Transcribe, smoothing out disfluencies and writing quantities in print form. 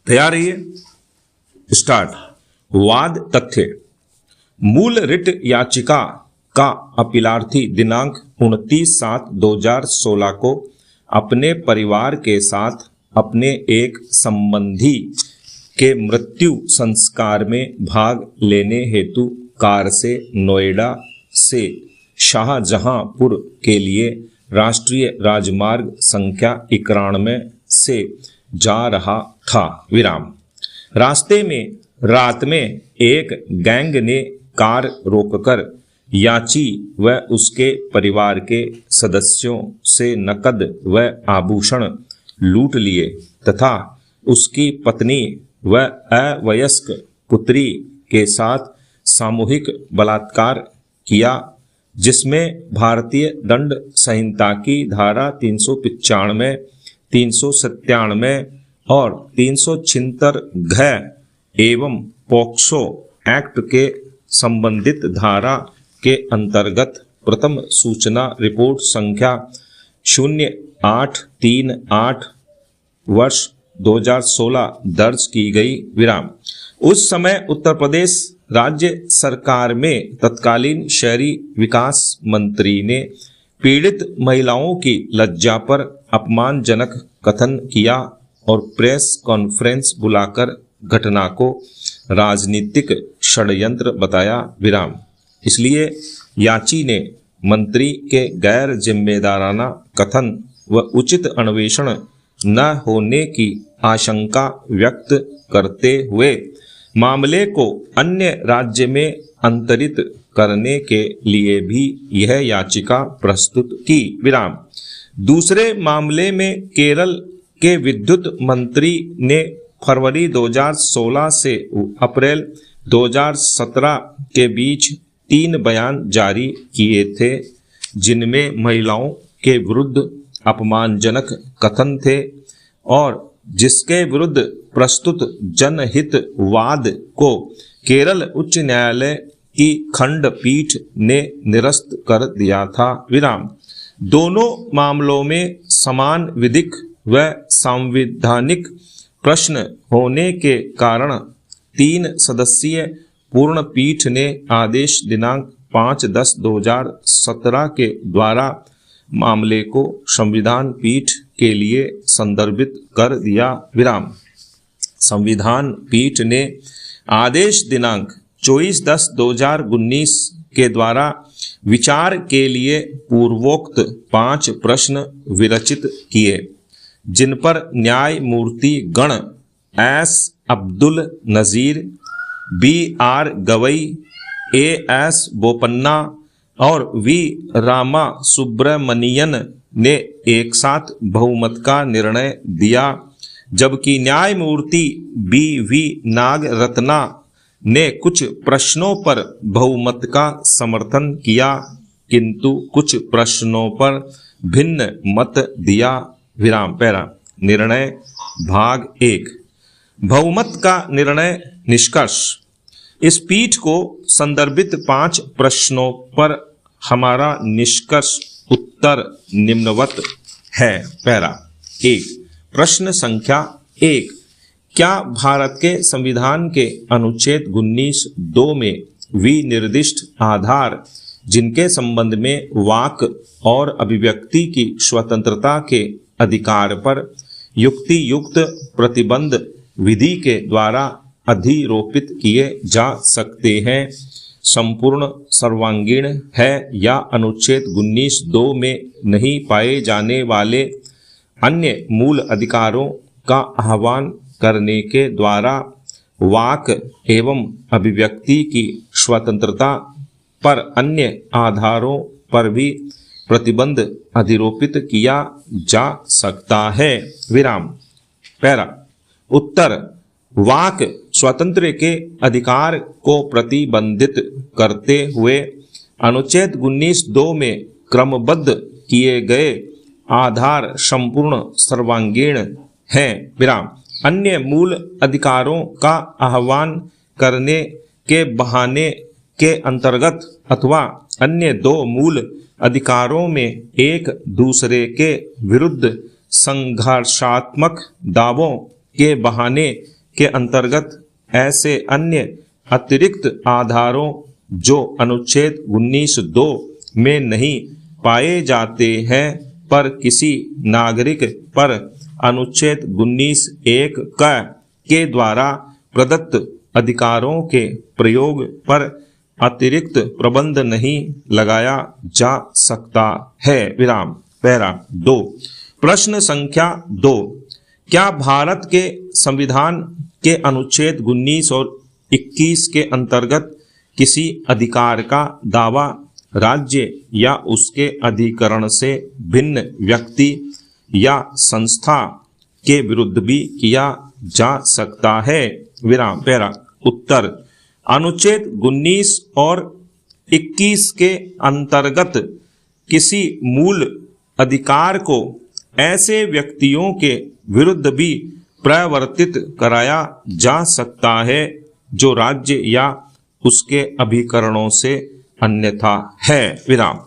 तैयार रहिए। स्टार्ट। वाद तथ्य। मूल रिट याचिका का अपीलार्थी दिनांक 29/7/2016 को अपने परिवार के साथ अपने एक संबंधी के मृत्यु संस्कार में भाग लेने हेतु कार से नोएडा से शाहजहांपुर के लिए राष्ट्रीय राजमार्ग संख्या 91 से जा रहा था। विराम। रास्ते में रात में एक गैंग ने कार रोककर याची व उसके परिवार के सदस्यों से नकद व आभूषण लूट लिए तथा उसकी पत्नी व अवयस्क पुत्री के साथ सामूहिक बलात्कार किया, जिसमें भारतीय दंड संहिता की धारा 395, 397 और 376 घ एवं पॉक्सो एक्ट के संबंधित धारा के अंतर्गत प्रथम सूचना रिपोर्ट संख्या 0838 वर्ष 2016 दर्ज की गई। विराम। उस समय उत्तर प्रदेश राज्य सरकार में तत्कालीन शहरी विकास मंत्री ने पीड़ित महिलाओं की लज्जा पर अपमानजनक कथन किया और प्रेस कॉन्फ्रेंस बुलाकर घटना को राजनीतिक षड्यंत्र बताया। विराम। इसलिए याची ने मंत्री के गैर जिम्मेदाराना कथन व उचित अन्वेषण न होने की आशंका व्यक्त करते हुए मामले को अन्य राज्य में अंतरित करने के लिए भी यह याचिका प्रस्तुत की। विराम। दूसरे मामले में केरल के विद्युत मंत्री ने फरवरी 2016 से अप्रैल 2017 के बीच 3 बयान जारी किए थे, जिनमें महिलाओं के विरुद्ध अपमानजनक कथन थे और जिसके विरुद्ध प्रस्तुत जनहित वाद को केरल उच्च न्यायालय की खंडपीठ ने निरस्त कर दिया था। विराम। दोनों मामलों में समान विधिक व सांविधानिक प्रश्न होने के कारण 3 सदस्यीय पूर्ण पीठ ने आदेश दिनांक 5/10/2017 के द्वारा मामले को संविधान पीठ के लिए संदर्भित कर दिया। विराम। संविधान पीठ ने आदेश दिनांक 24/10/2019 के द्वारा विचार के लिए पूर्वोक्त 5 प्रश्न विरचित किए, जिन पर न्यायमूर्ति गण S Abdul Nazeer, BR Gavai, AS Bopanna और V रामा सुब्रमणियन ने एक साथ बहुमत का निर्णय दिया, जबकि न्यायमूर्ति BV नागरत्ना ने कुछ प्रश्नों पर बहुमत का समर्थन किया, किंतु कुछ प्रश्नों पर भिन्न मत दिया। विराम। पैरा। निर्णय। भाग 1। बहुमत का निर्णय। निष्कर्ष। इस पीठ को संदर्भित 5 प्रश्नों पर हमारा निष्कर्ष उत्तर निम्नवत है। पैरा 1। प्रश्न संख्या 1। क्या भारत के संविधान के अनुच्छेद 19(2) में विनिर्दिष्ट आधार, जिनके संबंध में वाक और अभिव्यक्ति की स्वतंत्रता के अधिकार पर युक्ति युक्त प्रतिबंध विधि के द्वारा अधिरोपित किए जा सकते हैं, संपूर्ण सर्वांगीण है या अनुच्छेद 19(2) में नहीं पाए जाने वाले अन्य मूल अधिकारों का आह्वान करने के द्वारा वाक एवं अभिव्यक्ति की स्वतंत्रता पर अन्य आधारों पर भी प्रतिबंध अधिरोपित किया जा सकता है। विराम। पैरा। उत्तर। वाक स्वातंत्र्य के अधिकार को प्रतिबंधित करते हुए अनुच्छेद 19(2) में क्रमबद्ध किए गए आधार संपूर्ण सर्वांगीण हैं। विराम। अन्य मूल अधिकारों का आह्वान करने के बहाने के अंतर्गत अथवा अन्य 2 मूल अधिकारों में एक दूसरे के विरुद्ध संघर्षात्मक दावों के बहाने के अंतर्गत ऐसे अन्य अतिरिक्त आधारों जो अनुच्छेद 19(2) में नहीं पाए जाते हैं पर किसी नागरिक पर अनुच्छेद 19(1) के द्वारा प्रदत्त अधिकारों के प्रयोग पर अतिरिक्त प्रतिबंध नहीं लगाया जा सकता है। विराम। पैरा 2। प्रश्न संख्या 2। क्या भारत के संविधान के अनुच्छेद 19 और 21 के अंतर्गत किसी अधिकार का दावा राज्य या उसके अधिकरण से भिन्न व्यक्ति या संस्था के विरुद्ध भी किया जा सकता है? विराम। पैरा। उत्तर। अनुच्छेद 19 और 21 के अंतर्गत किसी मूल अधिकार को ऐसे व्यक्तियों के विरुद्ध भी प्रवर्तित कराया जा सकता है जो राज्य या उसके अभिकरणों से अन्यथा है। विराम।